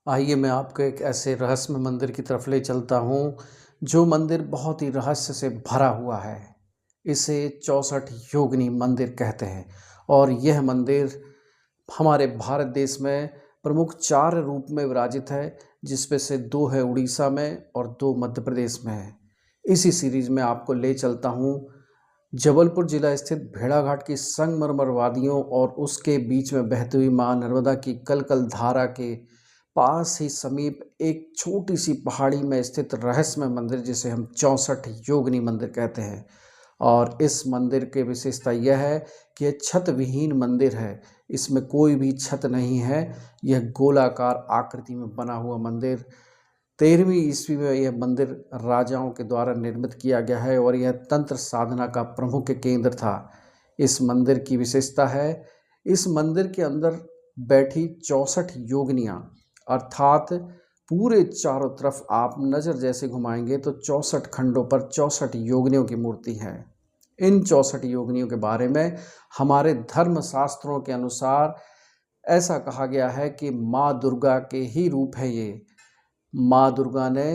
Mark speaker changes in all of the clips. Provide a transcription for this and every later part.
Speaker 1: आइए मैं आपको एक ऐसे रहस्यमय मंदिर की तरफ ले चलता हूँ, जो मंदिर बहुत ही रहस्य से भरा हुआ है। इसे 64 योगिनी मंदिर कहते हैं और यह मंदिर हमारे भारत देश में प्रमुख 4 रूप में विराजित है, जिसमें से 2 है उड़ीसा में और 2 मध्य प्रदेश में है। इसी सीरीज़ में आपको ले चलता हूँ जबलपुर जिला स्थित भेड़ाघाट की संगमरमर वादियों और उसके बीच में बहती हुई माँ नर्मदा की कलकल धारा के पास ही समीप एक छोटी सी पहाड़ी में स्थित रहस्यमय मंदिर, जिसे हम 64 योगिनी मंदिर कहते हैं। और इस मंदिर की विशेषता यह है कि यह छत विहीन मंदिर है। इसमें कोई भी छत नहीं है। यह गोलाकार आकृति में बना हुआ मंदिर 13वीं ईस्वी में यह मंदिर राजाओं के द्वारा निर्मित किया गया है और यह तंत्र साधना का प्रमुख केंद्र था। इस मंदिर की विशेषता है, इस मंदिर के अंदर बैठी 64 योगिनियाँ, अर्थात पूरे चारों तरफ आप नज़र जैसे घुमाएंगे तो 64 खंडों पर 64 योगिनियों की मूर्ति है। इन 64 योगिनियों के बारे में हमारे धर्म शास्त्रों के अनुसार ऐसा कहा गया है कि माँ दुर्गा के ही रूप है ये। माँ दुर्गा ने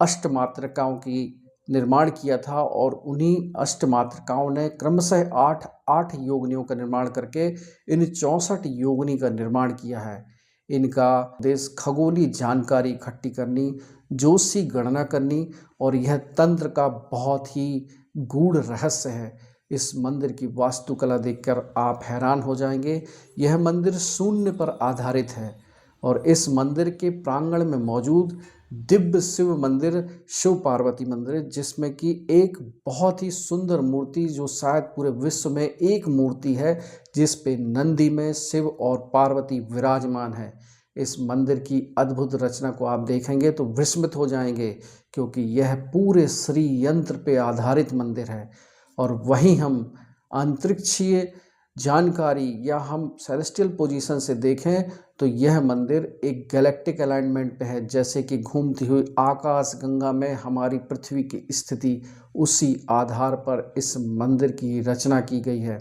Speaker 1: अष्टमातृकाओं की निर्माण किया था और उन्हीं अष्टमातृकाओं ने क्रमशः 8 योगिनियों का निर्माण करके इन 64 योगिनी का निर्माण किया है। इनका देश खगोलीय जानकारी इकट्ठी करनी, ज्योतिषी गणना करनी और यह तंत्र का बहुत ही गूढ़ रहस्य है। इस मंदिर की वास्तुकला देखकर आप हैरान हो जाएंगे। यह मंदिर शून्य पर आधारित है और इस मंदिर के प्रांगण में मौजूद दिव्य शिव मंदिर शिव पार्वती मंदिर, जिसमें कि एक बहुत ही सुंदर मूर्ति, जो शायद पूरे विश्व में एक मूर्ति है जिस पे नंदी में शिव और पार्वती विराजमान है। इस मंदिर की अद्भुत रचना को आप देखेंगे तो विस्मित हो जाएंगे, क्योंकि यह पूरे श्री यंत्र पे आधारित मंदिर है। और वहीं हम अंतरिक्षीय जानकारी या हम सेलेस्टियल पोजीशन से देखें तो यह मंदिर एक गैलेक्टिक अलाइनमेंट पे है, जैसे कि घूमती हुई आकाश गंगा में हमारी पृथ्वी की स्थिति, उसी आधार पर इस मंदिर की रचना की गई है।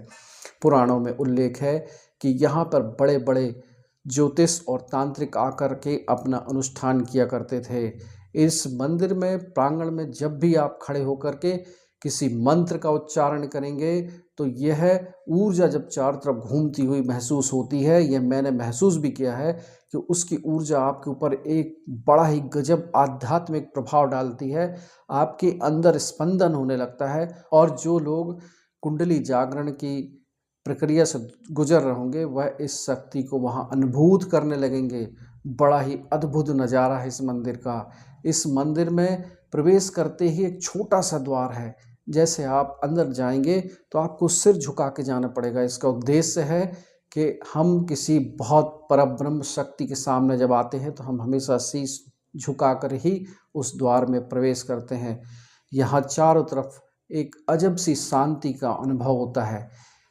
Speaker 1: पुराणों में उल्लेख है कि यहाँ पर बड़े बड़े ज्योतिष और तांत्रिक आकर के अपना अनुष्ठान किया करते थे। इस मंदिर में प्रांगण में जब भी आप खड़े होकर के किसी मंत्र का उच्चारण करेंगे तो यह ऊर्जा जब चारों तरफ घूमती हुई महसूस होती है। यह मैंने महसूस भी किया है कि उसकी ऊर्जा आपके ऊपर एक बड़ा ही गजब आध्यात्मिक प्रभाव डालती है। आपके अंदर स्पंदन होने लगता है और जो लोग कुंडली जागरण की प्रक्रिया से गुजर रहे होंगे वह इस शक्ति को वहाँ अनुभूत करने लगेंगे। बड़ा ही अद्भुत नज़ारा है इस मंदिर का। इस मंदिर में प्रवेश करते ही एक छोटा सा द्वार है। जैसे आप अंदर जाएंगे तो आपको सिर झुका के जाना पड़ेगा। इसका उद्देश्य है कि हम किसी बहुत परब्रह्म शक्ति के सामने जब आते हैं तो हम हमेशा शीश झुकाकर ही उस द्वार में प्रवेश करते हैं। यहाँ चारों तरफ एक अजब सी शांति का अनुभव होता है।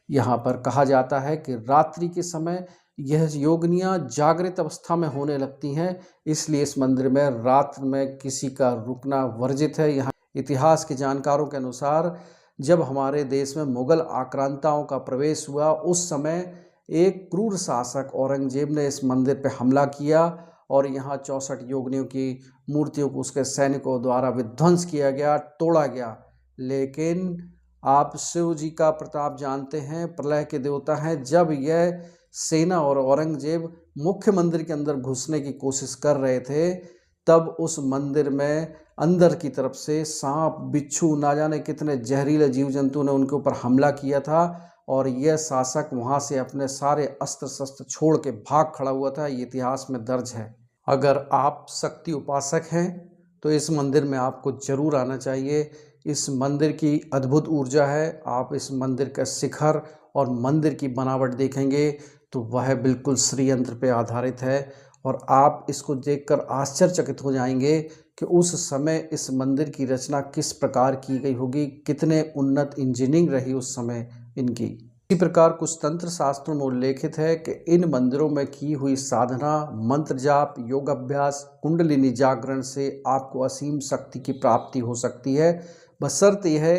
Speaker 1: यहाँ पर कहा जाता है कि रात्रि के समय यह योगिनियाँ जागृत अवस्था में होने लगती हैं, इसलिए इस मंदिर में रात में किसी का रुकना वर्जित है। यहाँ इतिहास के जानकारों के अनुसार जब हमारे देश में मुगल आक्रांताओं का प्रवेश हुआ, उस समय एक क्रूर शासक औरंगजेब ने इस मंदिर पर हमला किया और यहाँ 64 योगिनियों की मूर्तियों को उसके सैनिकों द्वारा विध्वंस किया गया, तोड़ा गया। लेकिन आप शिव जी का प्रताप जानते हैं, प्रलय के देवता हैं। जब यह सेना और औरंगजेब मुख्य मंदिर के अंदर घुसने की कोशिश कर रहे थे, तब उस मंदिर में अंदर की तरफ से सांप, बिच्छू, ना जाने कितने जहरीले जीव जंतु ने उनके ऊपर हमला किया था और यह शासक वहाँ से अपने सारे अस्त्र शस्त्र छोड़ के भाग खड़ा हुआ था। ये इतिहास में दर्ज है। अगर आप शक्ति उपासक हैं तो इस मंदिर में आपको जरूर आना चाहिए। इस मंदिर की अद्भुत ऊर्जा है। आप इस मंदिर का शिखर और मंदिर की बनावट देखेंगे तो वह बिल्कुल श्री यंत्र पे आधारित है और आप इसको देखकर आश्चर्यचकित हो जाएंगे कि उस समय इस मंदिर की रचना किस प्रकार की गई होगी, कितने उन्नत इंजीनियरिंग रही उस समय इनकी। इसी प्रकार कुछ तंत्र शास्त्रों में उल्लेखित है कि इन मंदिरों में की हुई साधना, मंत्र जाप, योग अभ्यास, कुंडलिनी जागरण से आपको असीम शक्ति की प्राप्ति हो सकती है, बशर्ते यह है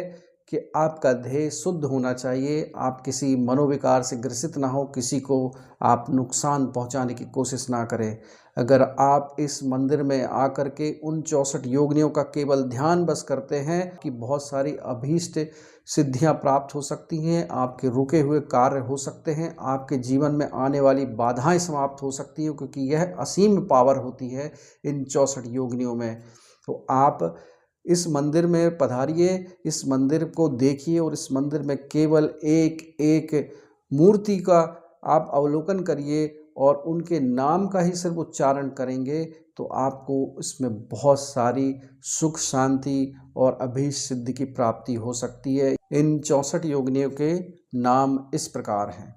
Speaker 1: कि आपका ध्येय शुद्ध होना चाहिए, आप किसी मनोविकार से ग्रसित ना हो, किसी को आप नुकसान पहुंचाने की कोशिश ना करें। अगर आप इस मंदिर में आकर के उन 64 योगिनियों का केवल ध्यान बस करते हैं कि बहुत सारी अभीष्ट सिद्धियां प्राप्त हो सकती हैं, आपके रुके हुए कार्य हो सकते हैं, आपके जीवन में आने वाली बाधाएं समाप्त हो सकती हैं, क्योंकि यह असीम पावर होती है इन 64 योगिनियों में। तो आप इस मंदिर में पधारिए, इस मंदिर को देखिए और इस मंदिर में केवल एक एक मूर्ति का आप अवलोकन करिए और उनके नाम का ही सिर्फ उच्चारण करेंगे तो आपको इसमें बहुत सारी सुख शांति और अभीष्ट सिद्धि की प्राप्ति हो सकती है। इन 64 योगिनियों के नाम इस प्रकार हैं: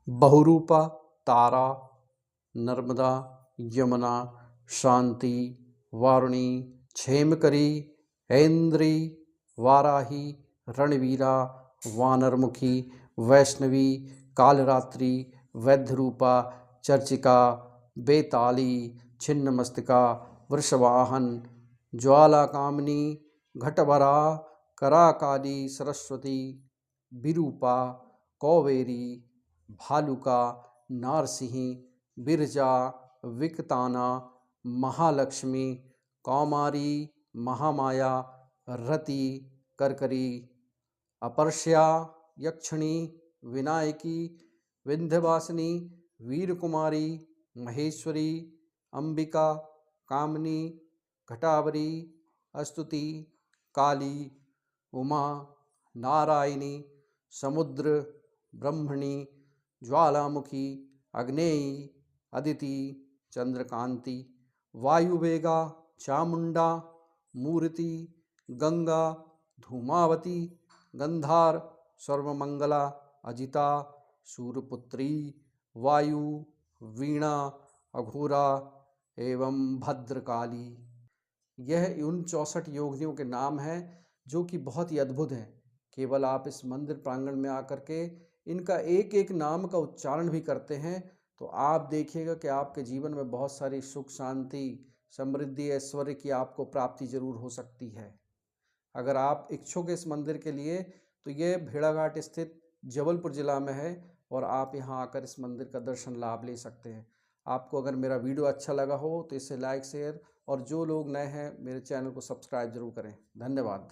Speaker 1: बहुरूपा, तारा, नर्मदा, यमुना, शांति, वारुणी, क्षेमकरी, ऐन्द्री, वाराही, रणवीरा, वानरमुखी, वैष्णवी, कालरात्रि, वैद्यरूपा, चर्चिका, बेताली, छिन्नमस्तिका, वृषवाहन, ज्वालाकामिनी, घटवरा, कराकाली, सरस्वती, विरूपा, कौवेरी, भालुका, नारसिंही, बिरजा, विकताना, महालक्ष्मी, कौमारी, महामाया, रति, करकरी, अपरस्या, यक्षिणी, विनायकी, विंध्यवासिनी, वीरकुमारी, महेश्वरी, अंबिका, कामिनी, घटावरी, अस्तुति, काली, उमा, नारायणी, समुद्र, ब्रह्मणी, ज्वालामुखी, अग्नेयी, अदिति, चंद्रकांति, वायुवेगा, चामुंडा, मूर्ति, गंगा, धूमावती, गंधार, सर्वमंगला, अजिता, सूर्यपुत्री, वायु, वीणा, अघोरा एवं भद्रकाली। यह उन 64 योगिनियों के नाम हैं जो कि बहुत ही अद्भुत हैं। केवल आप इस मंदिर प्रांगण में आकर के इनका एक एक नाम का उच्चारण भी करते हैं तो आप देखिएगा कि आपके जीवन में बहुत सारी सुख शांति, समृद्धि, ऐश्वर्य की आपको प्राप्ति जरूर हो सकती है। अगर आप इच्छुक हैं इस मंदिर के लिए तो ये भेड़ाघाट स्थित जबलपुर जिला में है और आप यहाँ आकर इस मंदिर का दर्शन लाभ ले सकते हैं। आपको अगर मेरा वीडियो अच्छा लगा हो तो इसे लाइक, शेयर और जो लोग नए हैं मेरे चैनल को सब्सक्राइब जरूर करें। धन्यवाद।